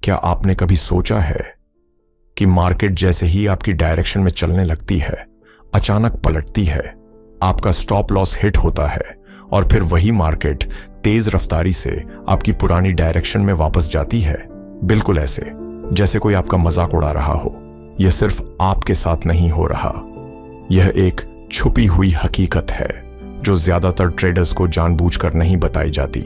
क्या आपने कभी सोचा है कि मार्केट जैसे ही आपकी डायरेक्शन में चलने लगती है, अचानक पलटती है, आपका स्टॉप लॉस हिट होता है और फिर वही मार्केट तेज रफ्तारी से आपकी पुरानी डायरेक्शन में वापस जाती है? बिल्कुल ऐसे जैसे कोई आपका मजाक उड़ा रहा हो। यह सिर्फ आपके साथ नहीं हो रहा, यह एक छुपी हुई हकीकत है जो ज्यादातर ट्रेडर्स को जानबूझकर नहीं बताई जाती।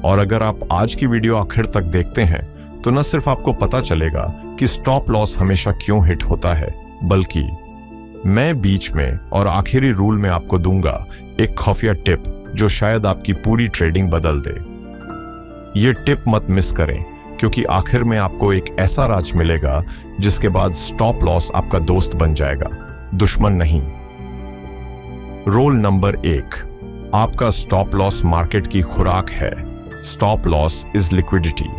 और अगर आप आज की वीडियो आखिर तक देखते हैं तो न सिर्फ आपको पता चलेगा कि स्टॉप लॉस हमेशा क्यों हिट होता है, बल्कि मैं बीच में और आखिरी रूल में आपको दूंगा एक खुफिया टिप जो शायद आपकी पूरी ट्रेडिंग बदल दे। ये टिप मत मिस करें, क्योंकि आखिर में आपको एक ऐसा राज मिलेगा जिसके बाद स्टॉप लॉस आपका दोस्त बन जाएगा, दुश्मन नहीं। रोल नंबर 1, आपका स्टॉप लॉस मार्केट की खुराक है। Stop loss is liquidity.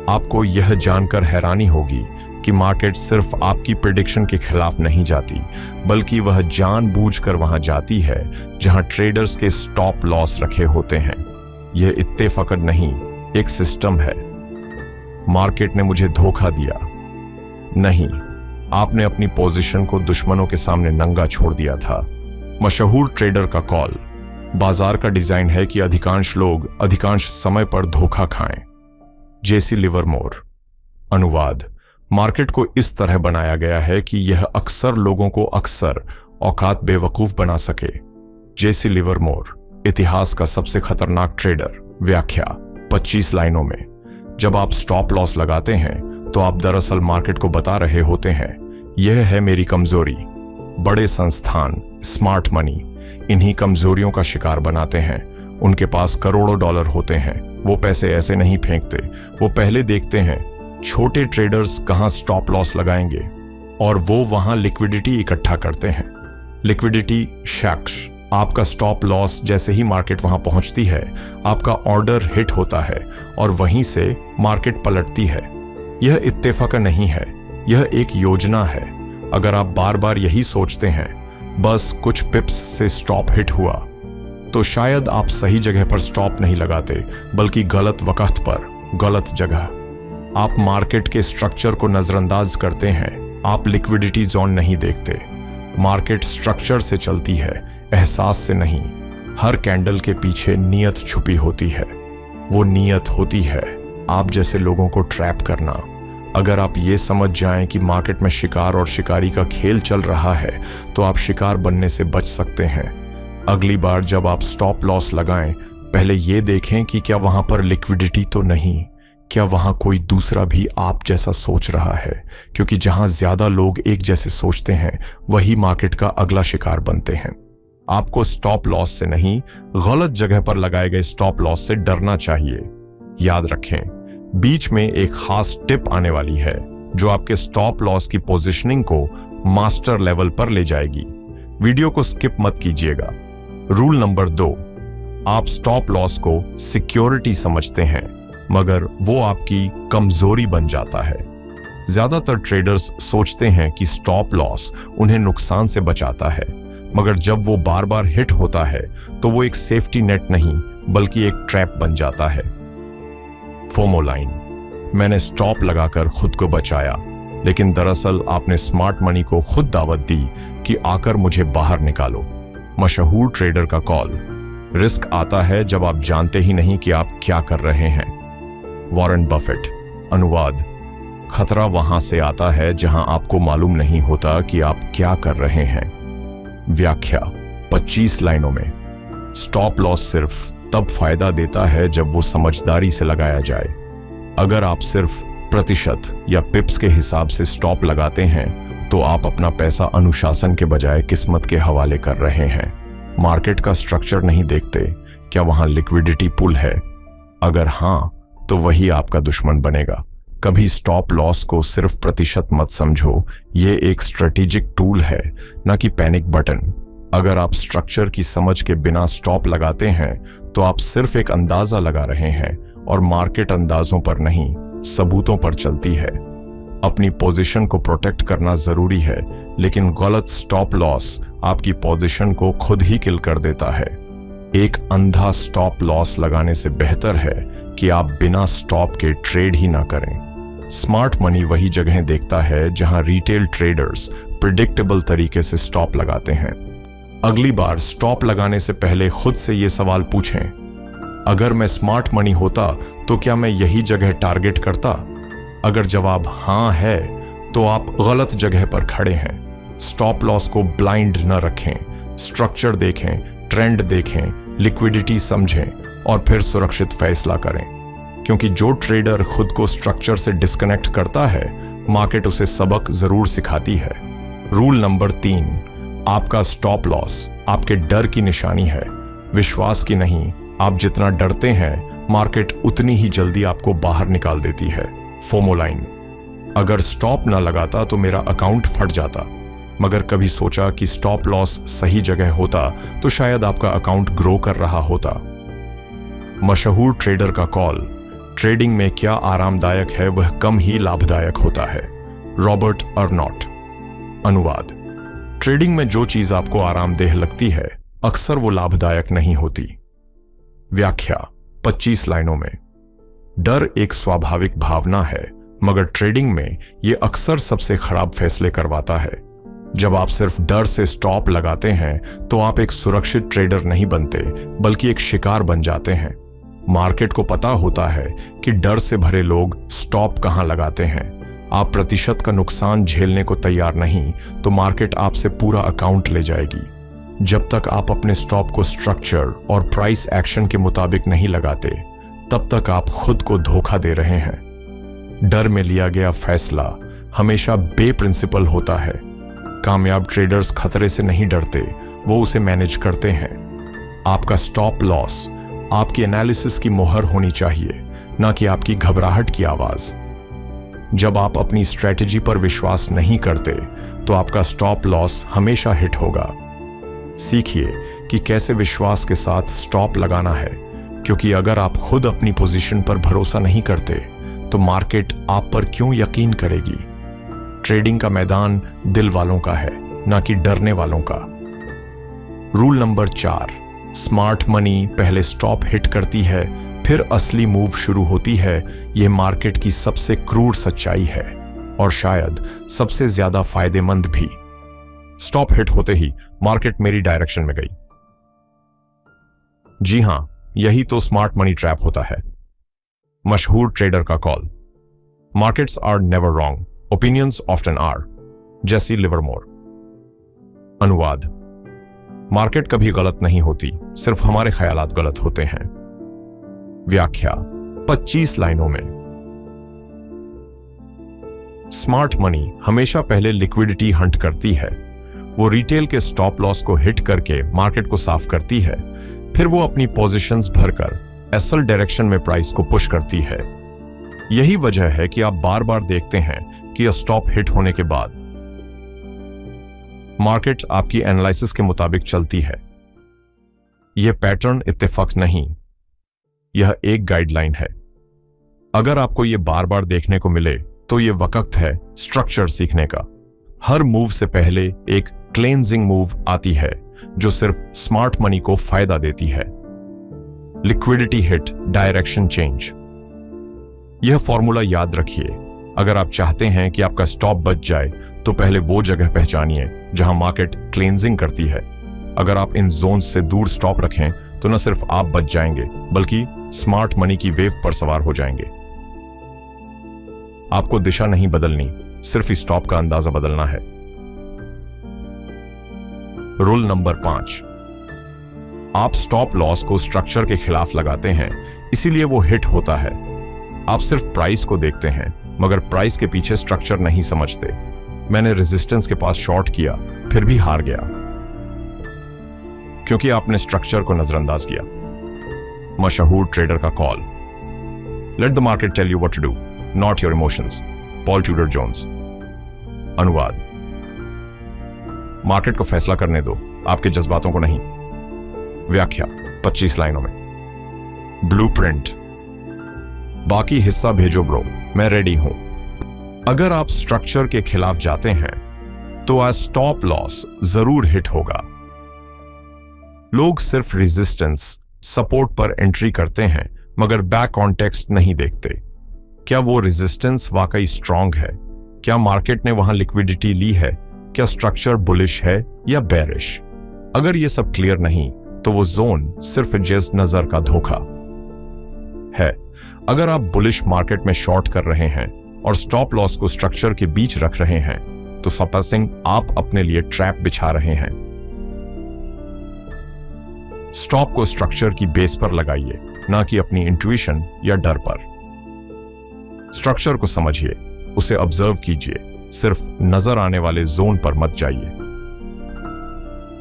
आपको यह जानकर हैरानी होगी कि मार्केट सिर्फ आपकी प्रेडिक्शन के खिलाफ नहीं जाती, बल्कि वह जानबूझकर वहां जाती है जहां ट्रेडर्स के स्टॉप लॉस रखे होते हैं। यह इत्तेफाकन नहीं, एक सिस्टम है। मार्केट ने मुझे धोखा दिया नहीं, आपने अपनी पोजीशन को दुश्मनों के सामने नंगा छोड़ दिया था। मशहूर ट्रेडर का कॉल, बाजार का डिजाइन है कि अधिकांश लोग अधिकांश समय पर धोखा खाएं। जेसी लिवरमोर। अनुवाद, मार्केट को इस तरह बनाया गया है कि यह अक्सर लोगों को अक्सर औकात बेवकूफ बना सके। जेसी लिवरमोर, इतिहास का सबसे खतरनाक ट्रेडर। व्याख्या 25 लाइनों में। जब आप स्टॉप लॉस लगाते हैं तो आप दरअसल मार्केट को बता रहे होते हैं, यह है मेरी कमजोरी। बड़े संस्थान, स्मार्ट मनी, इन्हीं कमजोरियों का शिकार बनाते हैं। उनके पास करोड़ों डॉलर होते हैं, वो पैसे ऐसे नहीं फेंकते। वो पहले देखते हैं छोटे ट्रेडर्स कहां स्टॉप लॉस लगाएंगे और वो वहां लिक्विडिटी इकट्ठा करते हैं। लिक्विडिटी शख्स, आपका स्टॉप लॉस जैसे ही मार्केट वहां पहुंचती है, आपका ऑर्डर हिट होता है और वहीं से मार्केट पलटती है। यह इत्तेफाक नहीं है, यह एक योजना है। अगर आप बार बार यही सोचते हैं, बस कुछ पिप्स से स्टॉप हिट हुआ, तो शायद आप सही जगह पर स्टॉप नहीं लगाते, बल्कि गलत वक्त पर गलत जगह। आप मार्केट के स्ट्रक्चर को नजरअंदाज करते हैं, आप लिक्विडिटी जोन नहीं देखते। मार्केट स्ट्रक्चर से चलती है, एहसास से नहीं। हर कैंडल के पीछे नियत छुपी होती है। वो नियत होती है आप जैसे लोगों को ट्रैप करना। अगर आप ये समझ जाएं कि मार्केट में शिकार और शिकारी का खेल चल रहा है, तो आप शिकार बनने से बच सकते हैं। अगली बार जब आप स्टॉप लॉस लगाएं, पहले ये देखें कि क्या वहां पर लिक्विडिटी तो नहीं, क्या वहां कोई दूसरा भी आप जैसा सोच रहा है, क्योंकि जहां ज्यादा लोग एक जैसे सोचते हैं, वही मार्केट का अगला शिकार बनते हैं। आपको स्टॉप लॉस से नहीं, गलत जगह पर लगाए गए स्टॉप लॉस से डरना चाहिए। याद रखें, बीच में एक खास टिप आने वाली है जो आपके स्टॉप लॉस की पोजीशनिंग को मास्टर लेवल पर ले जाएगी। वीडियो को स्किप मत कीजिएगा। रूल नंबर 2, आप स्टॉप लॉस को सिक्योरिटी समझते हैं, मगर वो आपकी कमजोरी बन जाता है। ज्यादातर ट्रेडर्स सोचते हैं कि स्टॉप लॉस उन्हें नुकसान से बचाता है, मगर जब वो बार बार हिट होता है तो वो एक सेफ्टी नेट नहीं, बल्कि एक ट्रैप बन जाता है। फोमो लाइन, मैंने स्टॉप लगाकर खुद को बचाया, लेकिन दरअसल आपने स्मार्ट मनी को खुद दावत दी कि आकर मुझे बाहर निकालो। मशहूर ट्रेडर का कॉल, रिस्क आता है जब आप जानते ही नहीं कि आप क्या कर रहे हैं। Warren Buffett. अनुवाद, खतरा वहां से आता है जहां आपको मालूम नहीं होता कि आप क्या कर रहे हैं। व्याख्या 25 लाइनों में। स्टॉप लॉस सिर्फ तब फायदा देता है जब वो समझदारी से लगाया जाए। अगर आप सिर्फ प्रतिशत या पिप्स के हिसाब से स्टॉप लगाते हैं, तो आप अपना पैसा अनुशासन के बजाय किस्मत के हवाले कर रहे हैं। मार्केट का स्ट्रक्चर नहीं देखते, क्या वहां लिक्विडिटी पुल है? अगर हां, तो वही आपका दुश्मन बनेगा। कभी स्टॉप लॉस को सिर्फ प्रतिशत मत समझो, ये एक स्ट्रेटेजिक टूल है, न कि पैनिक बटन। अगर आप स्ट्रक्चर की समझ के बिना स्टॉप लगाते हैं, तो आप सिर्फ एक अंदाजा लगा रहे हैं, और मार्केट अंदाजों पर नहीं, सबूतों पर चलती है। अपनी पोजीशन को प्रोटेक्ट करना जरूरी है, लेकिन गलत स्टॉप लॉस आपकी पोजीशन को खुद ही किल कर देता है। एक अंधा स्टॉप लॉस लगाने से बेहतर है कि आप बिना स्टॉप के ट्रेड ही ना करें। स्मार्ट मनी वही जगहें देखता है जहां रिटेल ट्रेडर्स प्रिडिक्टेबल तरीके से स्टॉप लगाते हैं। अगली बार स्टॉप लगाने से पहले खुद से ये सवाल पूछें, अगर मैं स्मार्ट मनी होता तो क्या मैं यही जगह टारगेट करता? अगर जवाब हां है तो आप गलत जगह पर खड़े हैं। स्टॉप लॉस को ब्लाइंड न रखें, स्ट्रक्चर देखें, ट्रेंड देखें, लिक्विडिटी समझें और फिर सुरक्षित फैसला करें। क्योंकि जो ट्रेडर खुद को स्ट्रक्चर से डिस्कनेक्ट करता है, मार्केट उसे सबक जरूर सिखाती है। रूल नंबर 3, आपका स्टॉप लॉस आपके डर की निशानी है, विश्वास की नहीं। आप जितना डरते हैं, मार्केट उतनी ही जल्दी आपको बाहर निकाल देती है। फोमो लाइन, अगर स्टॉप ना लगाता तो मेरा अकाउंट फट जाता, मगर कभी सोचा कि स्टॉप लॉस सही जगह होता तो शायद आपका अकाउंट ग्रो कर रहा होता। मशहूर ट्रेडर का कॉल, ट्रेडिंग में क्या आरामदायक है वह कम ही लाभदायक होता है। रॉबर्ट अर्नॉट। अनुवाद, ट्रेडिंग में जो चीज आपको आरामदेह लगती है अक्सर वो लाभदायक नहीं होती। व्याख्या 25 लाइनों में। डर एक स्वाभाविक भावना है, मगर ट्रेडिंग में यह अक्सर सबसे खराब फैसले करवाता है। जब आप सिर्फ डर से स्टॉप लगाते हैं तो आप एक सुरक्षित ट्रेडर नहीं बनते, बल्कि एक शिकार बन जाते हैं। मार्केट को पता होता है कि डर से भरे लोग स्टॉप कहां लगाते हैं। आप प्रतिशत का नुकसान झेलने को तैयार नहीं तो मार्केट आपसे पूरा अकाउंट ले जाएगी। जब तक आप अपने स्टॉप को स्ट्रक्चर और प्राइस एक्शन के मुताबिक नहीं लगाते, तब तक आप खुद को धोखा दे रहे हैं। डर में लिया गया फैसला हमेशा बेप्रिंसिपल होता है। कामयाब ट्रेडर्स खतरे से नहीं डरते, वो उसे मैनेज करते हैं। आपका स्टॉप लॉस आपकी एनालिसिस की मोहर होनी चाहिए, ना कि आपकी घबराहट की आवाज। जब आप अपनी स्ट्रेटजी पर विश्वास नहीं करते तो आपका स्टॉप लॉस हमेशा हिट होगा। सीखिए कि कैसे विश्वास के साथ स्टॉप लगाना है, क्योंकि अगर आप खुद अपनी पोजीशन पर भरोसा नहीं करते तो मार्केट आप पर क्यों यकीन करेगी। ट्रेडिंग का मैदान दिल वालों का है, ना कि डरने वालों का। रूल नंबर 4, स्मार्ट मनी पहले स्टॉप हिट करती है, फिर असली मूव शुरू होती है। यह मार्केट की सबसे क्रूर सच्चाई है और शायद सबसे ज्यादा फायदेमंद भी। स्टॉप हिट होते ही मार्केट मेरी डायरेक्शन में गई। जी हां, यही तो स्मार्ट मनी ट्रैप होता है। मशहूर ट्रेडर का call, markets are never wrong, opinions often are. Jesse Livermore. अनुवाद, मार्केट कभी गलत नहीं होती, सिर्फ हमारे ख्यालात गलत होते हैं। व्याख्या 25 लाइनों में। स्मार्ट मनी हमेशा पहले लिक्विडिटी हंट करती है। वो रिटेल के स्टॉप लॉस को हिट करके मार्केट को साफ करती है, फिर वो अपनी पोजीशंस भरकर एसल डायरेक्शन में प्राइस को पुश करती है। यही वजह है कि आप बार बार देखते हैं कि स्टॉप हिट होने के बाद मार्केट आपकी एनालिसिस के मुताबिक चलती है। यह पैटर्न इत्तेफाक नहीं, यह एक गाइडलाइन है। अगर आपको यह बार बार देखने को मिले तो यह वक्त है स्ट्रक्चर सीखने का। हर मूव से पहले एक क्लेंजिंग मूव आती है जो सिर्फ स्मार्ट मनी को फायदा देती है। Liquidity hit, direction change. यह फॉर्मूला याद रखिए। अगर आप चाहते हैं कि आपका स्टॉप बच जाए तो पहले वो जगह पहचानिए जहां मार्केट क्लेंजिंग करती है। अगर आप इन जोन्स से दूर स्टॉप रखें तो न सिर्फ आप बच जाएंगे, बल्कि स्मार्ट मनी की वेव पर सवार हो जाएंगे। आपको दिशा नहीं बदलनी, सिर्फ इस स्टॉप का अंदाजा बदलना है। रूल नंबर 5, आप स्टॉप लॉस को स्ट्रक्चर के खिलाफ लगाते हैं, इसीलिए वो हिट होता है। आप सिर्फ प्राइस को देखते हैं, मगर प्राइस के पीछे स्ट्रक्चर नहीं समझते। मैंने रेजिस्टेंस के पास शॉर्ट किया, फिर भी हार गया, क्योंकि आपने स्ट्रक्चर को नजरअंदाज किया। मशहूर ट्रेडर का call, let the market tell you what to do, not your emotions. Paul Tudor Jones. अनुवाद, मार्केट को फैसला करने दो, आपके जज्बातों को नहीं। व्याख्या 25 लाइनों में। ब्लूप्रिंट, बाकी हिस्सा भेजो ब्रो, मैं रेडी हूं। अगर आप स्ट्रक्चर के खिलाफ जाते हैं तो आज स्टॉप लॉस जरूर हिट होगा। लोग सिर्फ रेजिस्टेंस, सपोर्ट पर एंट्री करते हैं, मगर बैक कॉन्टेक्स्ट नहीं देखते। क्या वो रेजिस्टेंस वाकई स्ट्रांग है? क्या मार्केट ने वहां लिक्विडिटी ली है? क्या स्ट्रक्चर बुलिश है या बेरिश? अगर ये सब क्लियर नहीं तो वो जोन सिर्फ जस्ट नजर का धोखा है। अगर आप बुलिश मार्केट में शॉर्ट कर रहे हैं और स्टॉप लॉस को स्ट्रक्चर के बीच रख रहे हैं तो सपासिंग आप अपने लिए ट्रैप बिछा रहे हैं। स्टॉप को स्ट्रक्चर की बेस पर लगाइए, ना कि अपनी इंट्यूशन या डर पर। स्ट्रक्चर को समझिए, उसे ऑब्जर्व कीजिए, सिर्फ नजर आने वाले जोन पर मत जाइए।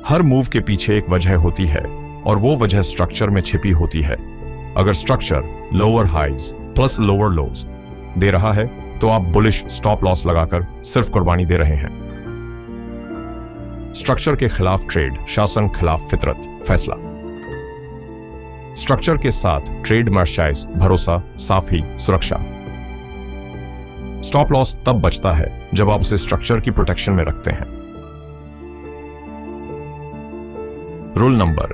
हर मूव के पीछे एक वजह होती है और वो वजह स्ट्रक्चर में छिपी होती है। अगर structure lower highs plus lower lows दे रहा है तो आप बुलिश स्टॉप लॉस लगाकर सिर्फ कुर्बानी दे रहे हैं। स्ट्रक्चर के खिलाफ ट्रेड, शासन खिलाफ फितरत, फैसला। स्ट्रक्चर के साथ ट्रेड मर्शाइज, भरोसा, साफी, सुरक्षा। स्टॉप लॉस तब बचता है जब आप उसे स्ट्रक्चर की प्रोटेक्शन में रखते हैं। रूल नंबर,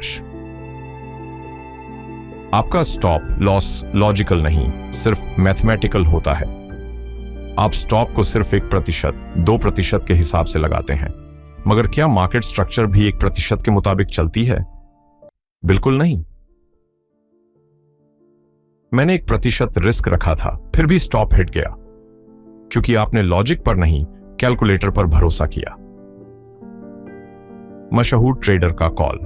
आपका स्टॉप लॉस लॉजिकल नहीं, सिर्फ मैथमेटिकल होता है। आप स्टॉप को सिर्फ 1%, 2% के हिसाब से लगाते हैं, मगर क्या मार्केट स्ट्रक्चर भी 1% के मुताबिक चलती है? बिल्कुल नहीं। मैंने 1% रिस्क रखा था, फिर भी स्टॉप हिट गया, क्योंकि आपने लॉजिक पर नहीं, कैलकुलेटर पर भरोसा किया। मशहूर ट्रेडर का call,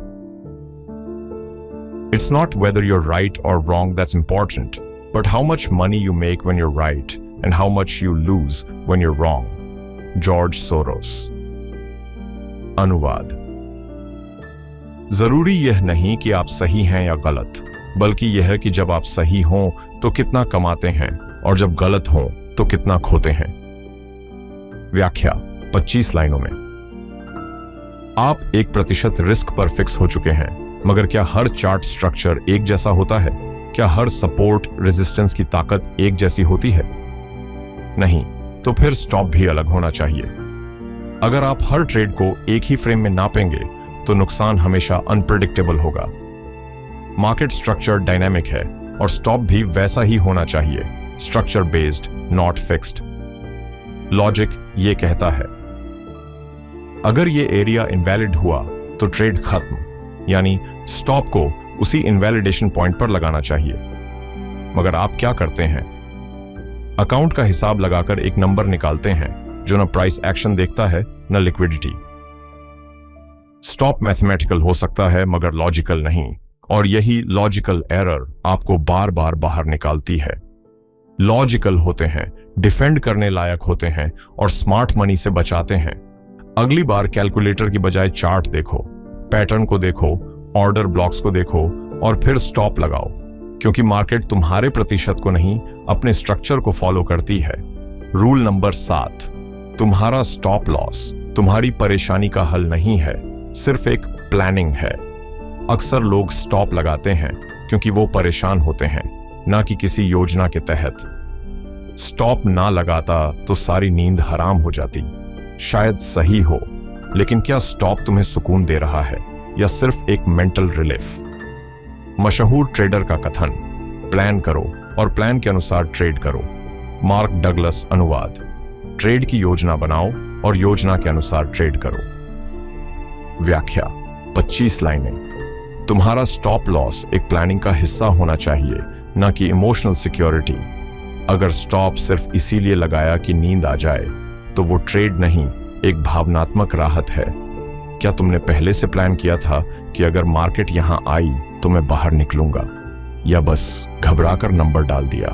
it's not whether you're right or wrong that's important, but how much money you make when you're right and how much you lose when you're wrong. George Soros. अनुवाद, जरूरी यह नहीं कि आप सही हैं या गलत, बल्कि यह है कि जब आप सही हों तो कितना कमाते हैं और जब गलत हों तो कितना खोते हैं। व्याख्या 25 लाइनों में। आप 1% रिस्क पर फिक्स हो चुके हैं, मगर क्या हर चार्ट स्ट्रक्चर एक जैसा होता है? क्या हर सपोर्ट रेजिस्टेंस की ताकत एक जैसी होती है? नहीं, तो फिर स्टॉप भी अलग होना चाहिए। अगर आप हर ट्रेड को एक ही फ्रेम में नापेंगे तो नुकसान हमेशा अनप्रेडिक्टेबल होगा। मार्केट स्ट्रक्चर डायनामिक है और स्टॉप भी वैसा ही होना चाहिए, structure based, not fixed. Logic ये कहता है, अगर ये एरिया इनवैलिड हुआ तो ट्रेड खत्म, यानी स्टॉप को उसी इनवैलिडेशन पॉइंट पर लगाना चाहिए। मगर आप क्या करते हैं? अकाउंट का हिसाब लगाकर एक नंबर निकालते हैं जो न प्राइस एक्शन देखता है न लिक्विडिटी। स्टॉप मैथमेटिकल हो सकता है मगर लॉजिकल नहीं, और यही लॉजिकल एरर आपको बार बार बाहर निकालती है। लॉजिकल होते हैं, डिफेंड करने लायक होते हैं और स्मार्ट मनी से बचाते हैं। अगली बार कैलकुलेटर की बजाय चार्ट देखो, पैटर्न को देखो, ऑर्डर ब्लॉक्स को देखो और फिर स्टॉप लगाओ, क्योंकि मार्केट तुम्हारे प्रतिशत को नहीं, अपने स्ट्रक्चर को फॉलो करती है। रूल नंबर 7, तुम्हारा स्टॉप लॉस तुम्हारी परेशानी का हल नहीं है, सिर्फ एक प्लानिंग है। अक्सर लोग स्टॉप लगाते हैं क्योंकि वो परेशान होते हैं, ना कि किसी योजना के तहत। स्टॉप ना लगाता तो सारी नींद हराम हो जाती। शायद सही हो, लेकिन क्या स्टॉप तुम्हें सुकून दे रहा है या सिर्फ एक मेंटल रिलीफ? मशहूर ट्रेडर का कथन, प्लान करो और प्लान के अनुसार ट्रेड करो। Mark Douglas. अनुवाद, ट्रेड की योजना बनाओ और योजना के अनुसार ट्रेड करो। व्याख्या 25 लाइनें। तुम्हारा स्टॉप लॉस एक प्लानिंग का हिस्सा होना चाहिए, न कि इमोशनल सिक्योरिटी। अगर स्टॉप सिर्फ इसीलिए लगाया कि नींद आ जाए तो वो ट्रेड नहीं, एक भावनात्मक राहत है। क्या तुमने पहले से प्लान किया था कि अगर मार्केट यहां आई तो मैं बाहर निकलूंगा, या बस घबराकर नंबर डाल दिया?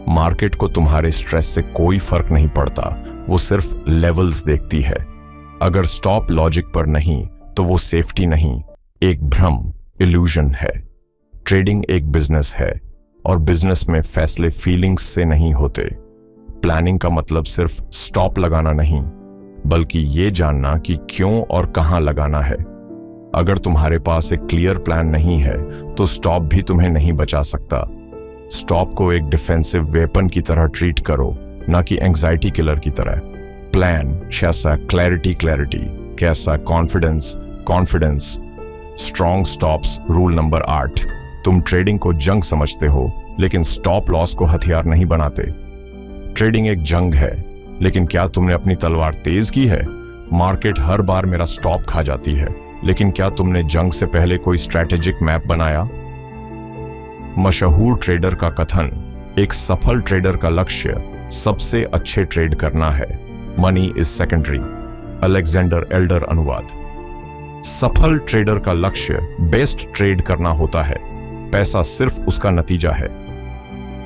मार्केट को तुम्हारे स्ट्रेस से कोई फर्क नहीं पड़ता, वो सिर्फ लेवल्स देखती है। अगर स्टॉप लॉजिक पर नहीं तो वो सेफ्टी नहीं, एक भ्रम, इल्यूजन है। ट्रेडिंग एक बिजनेस है और बिजनेस में फैसले फीलिंग्स से नहीं होते। प्लानिंग का मतलब सिर्फ स्टॉप लगाना नहीं, बल्कि ये जानना कि क्यों और कहां लगाना है। अगर तुम्हारे पास एक क्लियर प्लान नहीं है तो स्टॉप भी तुम्हें नहीं बचा सकता। स्टॉप को एक डिफेंसिव वेपन की तरह ट्रीट करो, ना कि एंजाइटी किलर की तरह। प्लान जैसा क्लैरिटी, कैसा confidence. Strong stops. Rule number 8, तुम ट्रेडिंग को जंग समझते हो लेकिन स्टॉप लॉस को हथियार नहीं बनाते। ट्रेडिंग एक जंग है, लेकिन क्या तुमने अपनी तलवार तेज की है? मार्केट हर बार मेरा स्टॉप खा जाती है, लेकिन क्या तुमने जंग से पहले कोई स्ट्रैटेजिक मैप बनाया? मशहूर ट्रेडर का कथन, एक सफल ट्रेडर का लक्ष्य सबसे अच्छे ट्रेड करना है। Money is secondary. Alexander Elder अनुवाद। सफल ट्रेडर का लक्ष्य बेस्ट ट्रेड करना होता है, पैसा सिर्फ उसका नतीजा है।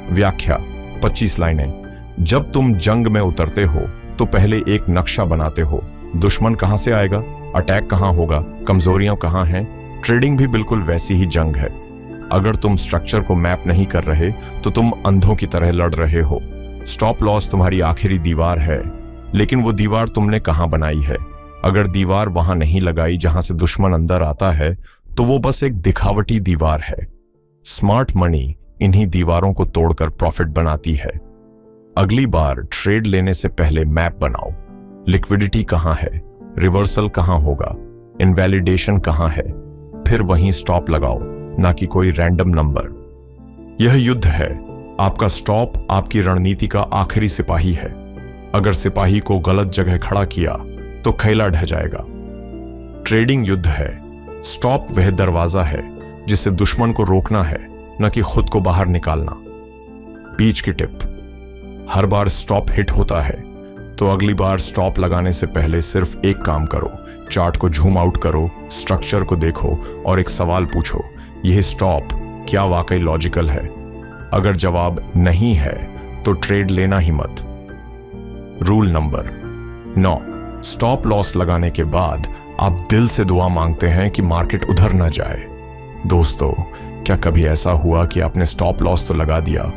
व्याख्या 25 लाइनें। जब तुम जंग में उतरते हो तो पहले एक नक्शा बनाते हो। दुश्मन कहां से आएगा, अटैक कहां होगा, कमजोरियां कहां हैं। ट्रेडिंग भी बिल्कुल वैसी ही जंग है। अगर तुम स्ट्रक्चर को मैप नहीं कर रहे तो तुम अंधों की तरह लड़ रहे हो। स्टॉप लॉस तुम्हारी आखिरी दीवार है, लेकिन वो दीवार तुमने कहां बनाई है? अगर दीवार वहां नहीं लगाई जहां से दुश्मन अंदर आता है, तो वो बस एक दिखावटी दीवार है। स्मार्ट मनी इन्हीं दीवारों को तोड़कर प्रॉफिट बनाती है। अगली बार ट्रेड लेने से पहले मैप बनाओ। लिक्विडिटी कहां है, रिवर्सल कहां होगा, इनवैलिडेशन कहां है, फिर वहीं स्टॉप लगाओ, ना कि कोई रैंडम नंबर। यह युद्ध है। आपका स्टॉप आपकी रणनीति का आखिरी सिपाही है। अगर सिपाही को गलत जगह खड़ा किया तो खैला ढह जाएगा। ट्रेडिंग युद्ध है। स्टॉप वह दरवाजा है जिसे दुश्मन को रोकना है, न कि खुद को बाहर निकालना। बीच की टिप, हर बार स्टॉप हिट होता है तो अगली बार स्टॉप लगाने से पहले सिर्फ एक काम करो, चार्ट को झूम आउट करो, स्ट्रक्चर को देखो और एक सवाल पूछो, यह स्टॉप क्या वाकई लॉजिकल है? अगर जवाब नहीं है तो ट्रेड लेना ही मत। रूल नंबर 9, स्टॉप लॉस लगाने के बाद आप दिल से दुआ मांगते हैं कि मार्केट उधर ना जाए। दोस्तों, क्या कभी ऐसा हुआ कि आपने स्टॉप लॉस तो लगा दिया,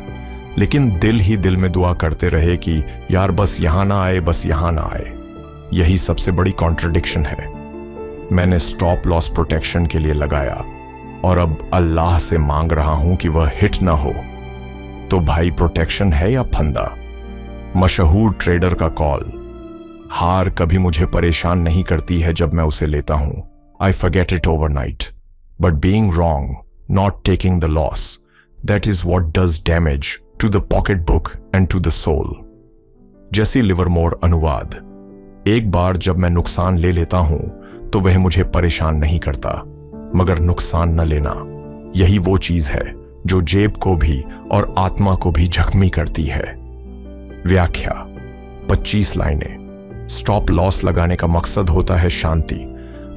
लेकिन दिल ही दिल में दुआ करते रहे कि यार बस यहां ना आए, बस यहां ना आए? यही सबसे बड़ी कॉन्ट्रडिक्शन है। मैंने स्टॉप लॉस प्रोटेक्शन के लिए लगाया और अब अल्लाह से मांग रहा हूं कि वह हिट ना हो। तो भाई, प्रोटेक्शन है या फंदा? मशहूर ट्रेडर का कॉल, हार कभी मुझे परेशान नहीं करती है जब मैं उसे लेता हूं। I forget it overnight, but being wrong, not taking the loss, that is what does damage to the pocketbook and to the soul. Jesse Livermore अनुवाद। एक बार जब मैं नुकसान ले लेता हूं तो वह मुझे परेशान नहीं करता, मगर नुकसान न लेना, यही वो चीज है जो जेब को भी और आत्मा को भी जख्मी करती है। व्याख्या 25 लाइनें। स्टॉप लॉस लगाने का मकसद होता है शांति,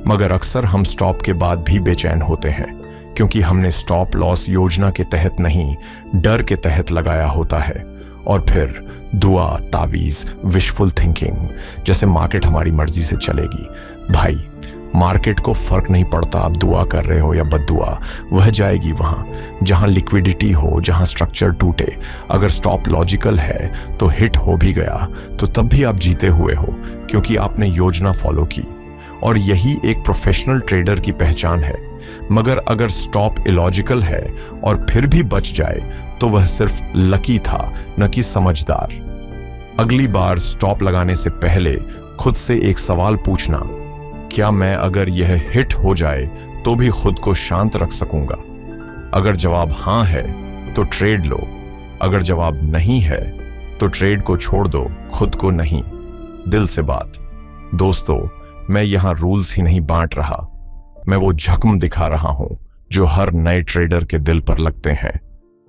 मगर अक्सर हम स्टॉप के बाद भी बेचैन होते हैं, क्योंकि हमने स्टॉप लॉस योजना के तहत नहीं, डर के तहत लगाया होता है। और फिर दुआ, तावीज, विशफुल थिंकिंग, जैसे मार्केट हमारी मर्जी से चलेगी। भाई, मार्केट को फर्क नहीं पड़ता आप दुआ कर रहे हो या बद्दुआ, वह जाएगी वहां जहां लिक्विडिटी हो, जहां स्ट्रक्चर टूटे। अगर स्टॉप लॉजिकल है तो हिट हो भी गया तो तब भी आप जीते हुए हो, क्योंकि आपने योजना फॉलो की। और यही एक प्रोफेशनल ट्रेडर की पहचान है। मगर अगर स्टॉप इलॉजिकल है और फिर भी बच जाए तो वह सिर्फ लकी था, न कि समझदार। अगली बार स्टॉप लगाने से पहले खुद से एक सवाल पूछना, क्या मैं अगर यह हिट हो जाए तो भी खुद को शांत रख सकूंगा? अगर जवाब हां है तो ट्रेड लो, अगर जवाब नहीं है तो ट्रेड को छोड़ दो, खुद को नहीं। दिल से बात। दोस्तों, मैं यहां रूल्स ही नहीं बांट रहा, मैं वो जख्म दिखा रहा हूं जो हर नए ट्रेडर के दिल पर लगते हैं।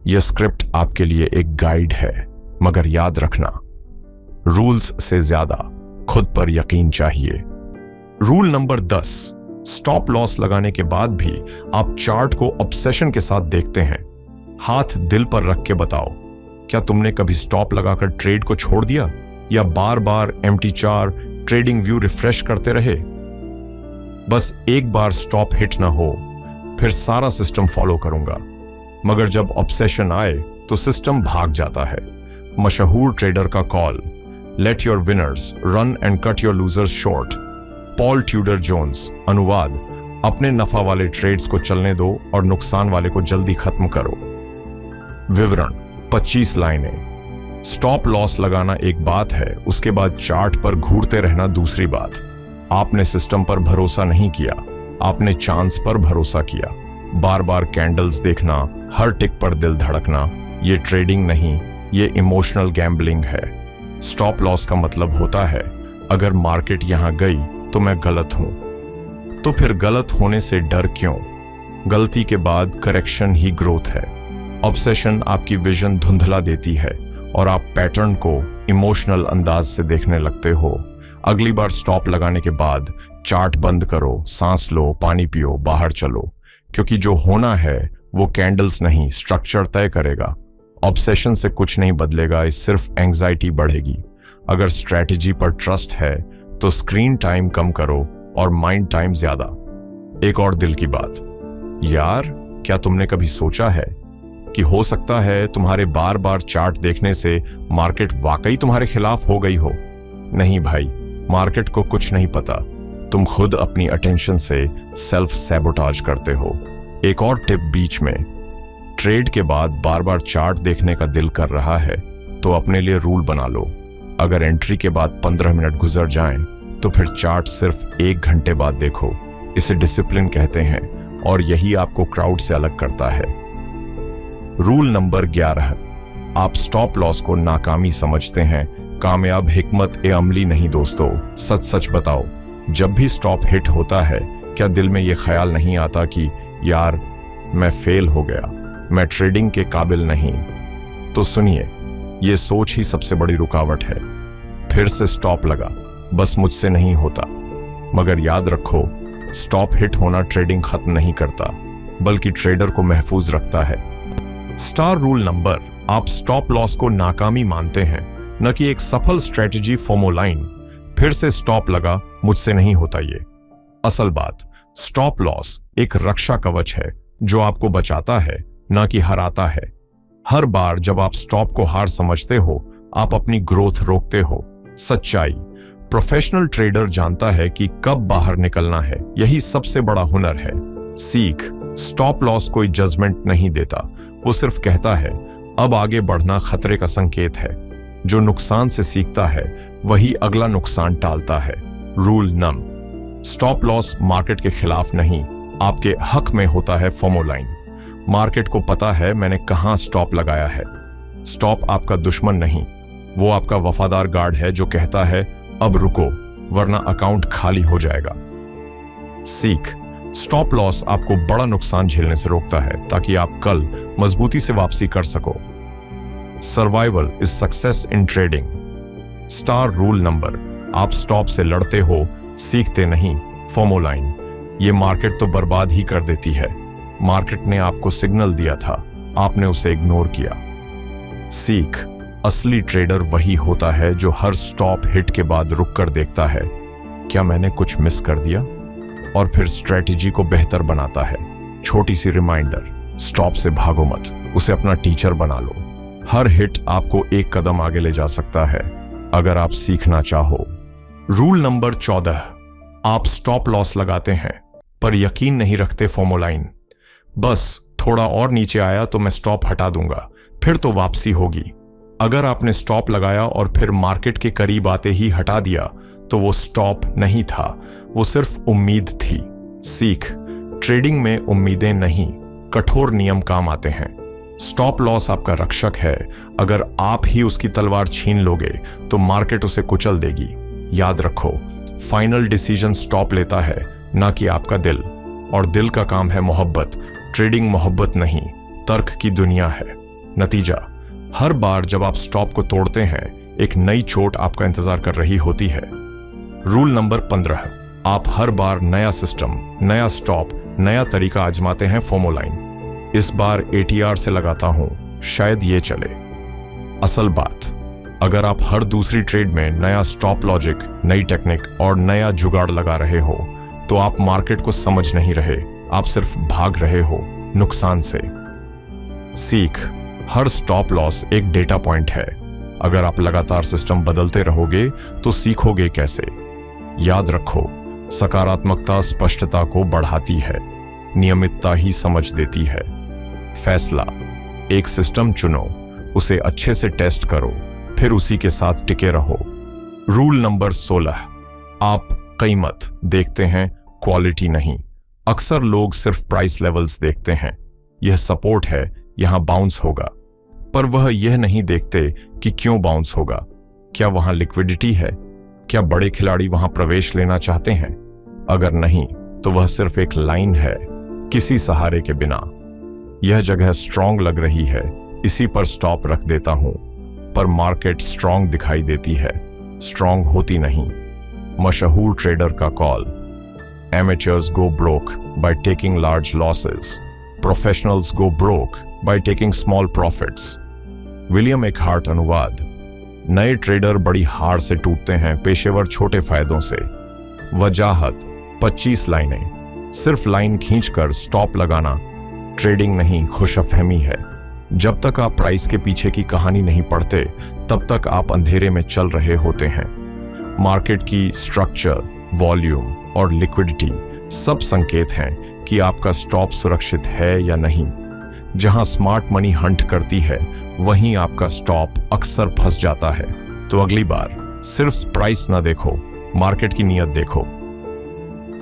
यह स्क्रिप्ट आपके लिए एक गाइड है, मगर याद रखना, रूल्स से ज्यादा खुद पर यकीन चाहिए। रूल नंबर 10, स्टॉप लॉस लगाने के बाद भी आप चार्ट को ऑब्सेशन के साथ देखते हैं। हाथ दिल पर रख के बताओ, क्या तुमने कभी स्टॉप लगाकर ट्रेड को छोड़ दिया, या बार बार empty chart, trading view refresh करते रहे? बस एक बार स्टॉप हिट ना हो, फिर सारा सिस्टम फॉलो करूंगा। मगर जब ऑब्सेशन आए तो सिस्टम भाग जाता है। मशहूर ट्रेडर का call, let your winners run and cut your losers short. Paul Tudor Jones अनुवाद। अपने नफा वाले ट्रेड्स को चलने दो और नुकसान वाले को जल्दी खत्म करो। विवरण 25 लाइनें। स्टॉप लॉस लगाना एक बात है, उसके बाद चार्ट पर घूरते रहना दूसरी बात। आपने सिस्टम पर भरोसा नहीं किया, आपने चांस पर भरोसा किया। बार बार कैंडल्स देखना, हर टिक पर दिल धड़कना, ये ट्रेडिंग नहीं, ये इमोशनल गैम्बलिंग है। स्टॉप लॉस का मतलब होता है अगर मार्केट यहां गई तो मैं गलत हूं। तो फिर गलत होने से डर क्यों? गलती के बाद करेक्शन ही ग्रोथ है। ऑब्सेशन आपकी विजन धुंधला देती है और आप पैटर्न को इमोशनल अंदाज से देखने लगते हो। अगली बार स्टॉप लगाने के बाद चार्ट बंद करो, सांस लो, पानी पियो, बाहर चलो, क्योंकि जो होना है वो कैंडल्स नहीं, स्ट्रक्चर तय करेगा। ऑब्सेशन से कुछ नहीं बदलेगा, इस सिर्फ एंग्जाइटी बढ़ेगी। अगर स्ट्रैटेजी पर ट्रस्ट है तो स्क्रीन टाइम कम करो और माइंड टाइम ज्यादा। एक और दिल की बात, यार क्या तुमने कभी सोचा है कि हो सकता है तुम्हारे बार बार चार्ट देखने से मार्केट वाकई तुम्हारे खिलाफ हो गई हो? नहीं भाई, मार्केट को कुछ नहीं पता, तुम खुद अपनी अटेंशन से सेल्फ सैबोटाज करते हो। एक और टिप बीच में, ट्रेड के बाद बार बार चार्ट देखने का दिल कर रहा है तो अपने लिए रूल बना लो। अगर एंट्री के बाद 15 मिनट गुजर जाएं तो फिर चार्ट सिर्फ 1 घंटे बाद देखो। इसे डिसिप्लिन कहते हैं और यही आपको क्राउड से अलग करता है। रूल नंबर 11, आप स्टॉप लॉस को नाकामी समझते हैं, कामयाब हिकमत ए अमली नहीं दोस्तों। सच सच बताओ, जब भी स्टॉप हिट होता है क्या दिल में यह ख्याल नहीं आता कि यार मैं फेल हो गया, मैं ट्रेडिंग के काबिल नहीं? तो सुनिए, यह सोच ही सबसे बड़ी रुकावट है। फिर से स्टॉप लगा, बस मुझसे नहीं होता। मगर याद रखो, स्टॉप हिट होना ट्रेडिंग खत्म नहीं करता, बल्कि ट्रेडर को महफूज रखता है। स्टार रूल नंबर, आप स्टॉप लॉस को नाकामी मानते हैं, न कि एक सफल स्ट्रेटजी। फोमो लाइन, फिर से स्टॉप लगा, मुझसे नहीं होता ये। असल बात, स्टॉप लॉस एक रक्षा कवच है जो आपको बचाता है, ना कि हराता है। हर बार जब आप स्टॉप को हार समझते हो, आप अपनी ग्रोथ रोकते हो। सच्चाई, प्रोफेशनल ट्रेडर जानता है कि कब बाहर निकलना है, यही सबसे बड़ा हुनर है। सीख, स्टॉप लॉस कोई जजमेंट नहीं देता, वो सिर्फ कहता है अब आगे बढ़ना खतरे का संकेत है। जो नुकसान से सीखता है वही अगला नुकसान टालता है। रूल नम, स्टॉप लॉस मार्केट के खिलाफ नहीं, आपके हक में होता है। फोमो लाइन, मार्केट को पता है मैंने कहां स्टॉप लगाया है। स्टॉप आपका दुश्मन नहीं, वो आपका वफादार गार्ड है जो कहता है अब रुको वरना अकाउंट खाली हो जाएगा। सीख, स्टॉप लॉस आपको बड़ा नुकसान झेलने से रोकता है ताकि आप कल मजबूती से वापसी कर सको। Survival is success in trading. Star rule number, आप स्टॉप से लड़ते हो, सीखते नहीं। फोमो लाइन, ये मार्केट तो बर्बाद ही कर देती है। मार्केट ने आपको सिग्नल दिया था, आपने उसे इग्नोर किया। सीख, असली ट्रेडर वही होता है जो हर स्टॉप हिट के बाद रुक कर देखता है क्या मैंने कुछ मिस कर दिया, और फिर स्ट्रेटजी को बेहतर बनाता है। छोटी सी रिमाइंडर, स्टॉप से भागो मत, उसे अपना टीचर बना लो। हर हिट आपको एक कदम आगे ले जा सकता है अगर आप सीखना चाहो। रूल नंबर 14, आप स्टॉप लॉस लगाते हैं पर यकीन नहीं रखते। फोमो लाइन, बस थोड़ा और नीचे आया तो मैं स्टॉप हटा दूंगा, फिर तो वापसी होगी। अगर आपने स्टॉप लगाया और फिर मार्केट के करीब आते ही हटा दिया तो वो स्टॉप नहीं था, वो सिर्फ उम्मीद थी। सीख, ट्रेडिंग में उम्मीदें नहीं, कठोर नियम काम आते हैं। स्टॉप लॉस आपका रक्षक है, अगर आप ही उसकी तलवार छीन लोगे तो मार्केट उसे कुचल देगी। याद रखो, फाइनल डिसीजन स्टॉप लेता है, ना कि आपका दिल, और दिल का काम है मोहब्बत। ट्रेडिंग मोहब्बत नहीं, तर्क की दुनिया है। नतीजा, हर बार जब आप स्टॉप को तोड़ते हैं एक नई चोट आपका इंतजार कर रही होती है। रूल नंबर 15, आप हर बार नया सिस्टम, नया स्टॉप, नया तरीका आजमाते हैं। फोमो लाइन, इस बार ATR से लगाता हूं, शायद ये चले। असल बात, अगर आप हर दूसरी ट्रेड में नया स्टॉप लॉजिक, नई टेक्निक और नया जुगाड़ लगा रहे हो तो आप मार्केट को समझ नहीं रहे, आप सिर्फ भाग रहे हो नुकसान से। सीख, हर स्टॉप लॉस एक डेटा पॉइंट है, अगर आप लगातार सिस्टम बदलते रहोगे तो सीखोगे कैसे? याद रखो, सकारात्मकता स्पष्टता को बढ़ाती है, नियमितता ही समझ देती है। फैसला, एक सिस्टम चुनो, उसे अच्छे से टेस्ट करो, फिर उसी के साथ टिके रहो। रूल नंबर 16, आप कीमत देखते हैं, क्वालिटी नहीं। अक्सर लोग सिर्फ प्राइस लेवल्स देखते हैं, यह सपोर्ट है, यहां बाउंस होगा। पर वह यह नहीं देखते कि क्यों बाउंस होगा। क्या वहां लिक्विडिटी है? क्या बड़े खिलाड़ी वहां प्रवेश लेना चाहते हैं? अगर नहीं, तो वह सिर्फ एक लाइन है, किसी सहारे के बिना। यह जगह स्ट्रांग लग रही है, इसी पर स्टॉप रख देता हूं। पर मार्केट स्ट्रांग दिखाई देती है, स्ट्रांग होती नहीं। मशहूर ट्रेडर का call. Amateurs go broke by taking large losses, professionals go broke by taking small profits. William Eckhardt अनुवाद। नए ट्रेडर बड़ी हार से टूटते हैं, पेशेवर छोटे फायदों से। वजाहत 25 लाइनें। सिर्फ लाइन खींचकर स्टॉप लगाना ट्रेडिंग नहीं, खुशफहमी है। जब तक आप प्राइस के पीछे की कहानी नहीं पढ़ते, तब तक आप अंधेरे में चल रहे होते हैं। मार्केट की स्ट्रक्चर, वॉल्यूम और लिक्विडिटी सब संकेत हैं कि आपका स्टॉप सुरक्षित है या नहीं। जहां स्मार्ट मनी हंट करती है, वहीं आपका स्टॉप अक्सर फंस जाता है। तो अगली बार सिर्फ प्राइस ना देखो, मार्केट की नीयत देखो।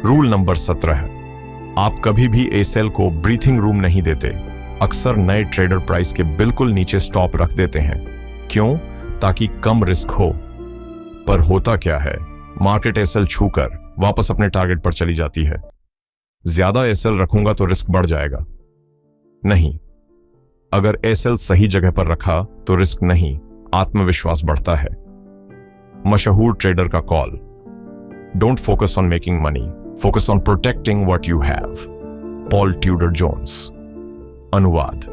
Rule number 17। आप कभी भी एसेल को ब्रीथिंग रूम नहीं देते। अक्सर नए ट्रेडर प्राइस के बिल्कुल नीचे स्टॉप रख देते हैं। क्यों? ताकि कम रिस्क हो। पर होता क्या है, मार्केट एसेल छूकर वापस अपने टारगेट पर चली जाती है। ज्यादा एसेल रखूंगा तो रिस्क बढ़ जाएगा। नहीं, अगर एसेल सही जगह पर रखा तो रिस्क नहीं, आत्मविश्वास बढ़ता है। मशहूर ट्रेडर का call. Don't focus on making money, focus on protecting what you have. Paul Tudor Jones. अनुवाद।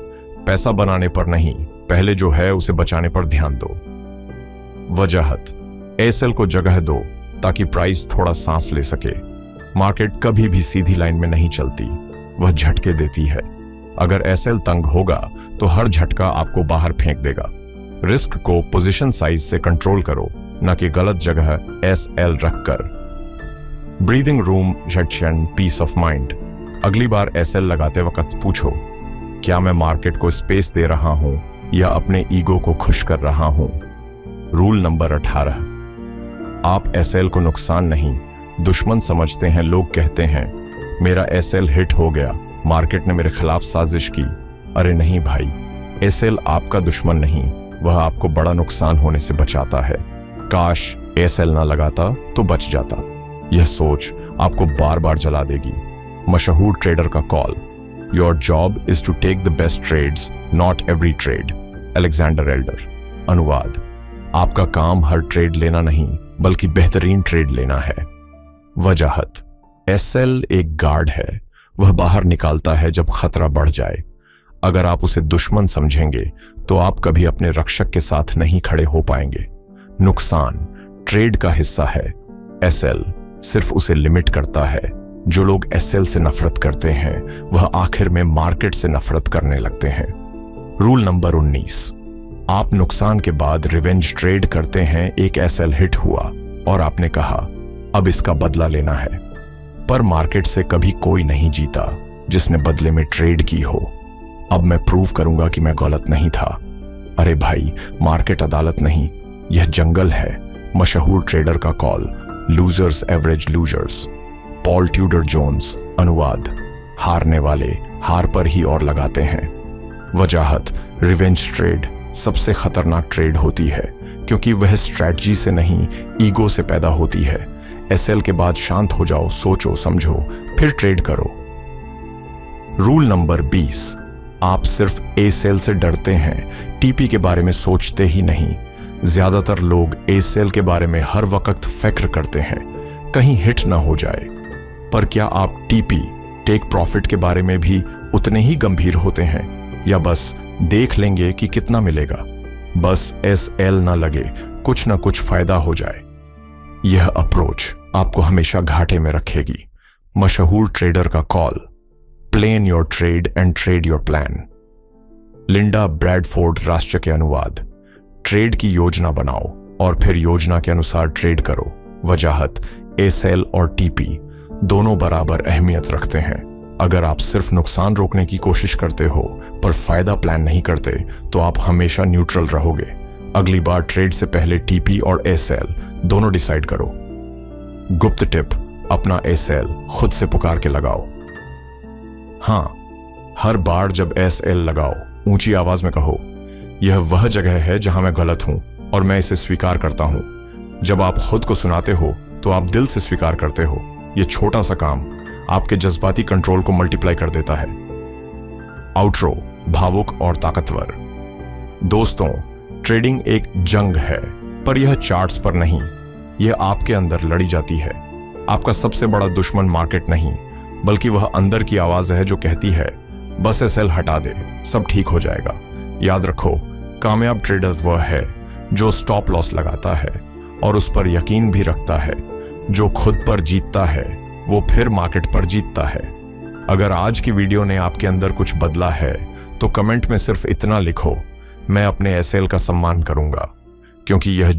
पैसा बनाने पर नहीं, पहले जो है उसे बचाने पर ध्यान दो। वजाहत। एसेल को जगह दो ताकि प्राइस थोड़ा सांस ले सके। मार्केट कभी भी सीधी लाइन में नहीं चलती, वह झटके देती है। अगर एसेल तंग होगा तो हर झटका आपको बाहर फेंक देगा। रिस्क को पोजीशन साइज से कंट्रोल करो, न कि गलत जगह एसएल रखकर। ब्रीदिंग रूम, झटशन, पीस ऑफ माइंड। अगली बार एसएल लगाते वक्त पूछो, क्या मैं मार्केट को स्पेस दे रहा हूं या अपने ईगो को खुश कर रहा हूं? Rule number 18। आप एसएल को नुकसान नहीं, दुश्मन समझते हैं। लोग कहते हैं, मेरा एसएल हिट हो गया, मार्केट ने मेरे खिलाफ साजिश की। अरे नहीं भाई, एसएल आपका दुश्मन नहीं, वह आपको बड़ा नुकसान होने से बचाता है। काश एसएल ना लगाता तो बच जाता। यह सोच आपको बार बार जला देगी। मशहूर ट्रेडर का call. Your job is to take the best trades, not every trade. Alexander Elder. अनुवाद। आपका काम हर ट्रेड लेना नहीं, बल्कि बेहतरीन ट्रेड लेना है। वजाहत। एसएल एक गार्ड है, वह बाहर निकालता है जब खतरा बढ़ जाए। अगर आप उसे दुश्मन समझेंगे तो आप कभी अपने रक्षक के साथ नहीं खड़े हो पाएंगे। नुकसान ट्रेड का हिस्सा है, एसएल सिर्फ उसे लिमिट करता है। जो लोग एसएल से नफरत करते हैं, वह आखिर में मार्केट से नफरत करने लगते हैं। Rule number 19। आप नुकसान के बाद रिवेंज ट्रेड करते हैं। एक एसएल हिट हुआ और आपने कहा, अब इसका बदला लेना है। पर मार्केट से कभी कोई नहीं जीता जिसने बदले में ट्रेड की हो। अब मैं प्रूव करूंगा कि मैं गलत नहीं था। अरे भाई, मार्केट अदालत नहीं, यह जंगल है। मशहूर ट्रेडर का call. Losers average losers. Paul Tudor Jones. अनुवाद। हारने वाले हार पर ही और लगाते हैं। वजाहत। रिवेंज ट्रेड सबसे खतरनाक ट्रेड होती है, क्योंकि वह स्ट्रैटेजी से नहीं, ईगो से पैदा होती है। एसएल के बाद शांत हो जाओ, सोचो समझो, फिर ट्रेड करो। Rule number 20। आप सिर्फ एसेल से डरते हैं, टीपी के बारे में सोचते ही नहीं। ज्यादातर लोग एसेल के बारे में हर वक्त फिक्र करते हैं, कहीं हिट ना हो जाए। पर क्या आप टीपी, टेक प्रॉफिट के बारे में भी उतने ही गंभीर होते हैं, या बस देख लेंगे कि कितना मिलेगा? बस एसएल ना लगे, कुछ ना कुछ फायदा हो जाए। यह अप्रोच आपको हमेशा घाटे में रखेगी। मशहूर ट्रेडर का call. Plan your trade and trade your plan. Linda Bradford Raschke अनुवाद। ट्रेड की योजना बनाओ और फिर योजना के अनुसार ट्रेड करो। वजाहत। एसएल और टीपी दोनों बराबर अहमियत रखते हैं। अगर आप सिर्फ नुकसान रोकने की कोशिश करते हो पर फायदा प्लान नहीं करते, तो आप हमेशा न्यूट्रल रहोगे। अगली बार ट्रेड से पहले टीपी और एसएल दोनों डिसाइड करो। गुप्त टिप, अपना एसएल खुद से पुकार के लगाओ। हाँ, हर बार जब एसएल लगाओ, ऊंची आवाज में कहो, यह वह जगह है जहां मैं गलत हूं और मैं इसे स्वीकार करता हूं। जब आप खुद को सुनाते हो तो आप दिल से स्वीकार करते हो। यह छोटा सा काम आपके जज्बाती कंट्रोल को मल्टीप्लाई कर देता है। आउट्रो, भावुक और ताकतवर। दोस्तों, ट्रेडिंग एक जंग है, पर यह चार्ट्स पर नहीं, यह आपके अंदर लड़ी जाती है। आपका सबसे बड़ा दुश्मन मार्केट नहीं, बल्कि वह अंदर की आवाज है जो कहती है बस सेल हटा दे, सब ठीक हो जाएगा। याद रखो, कामयाब ट्रेडर वह है जो स्टॉप लॉस लगाता है और उस पर यकीन भी रखता है। जो खुद पर जीतता है वो फिर मार्केट पर जीतता है। अगर आज की वीडियो ने आपके अंदर कुछ बदला है तो कमेंट में सिर्फ इतना लिखो, मैं अपने एसएल का सम्मान करूंगा, क्योंकि यह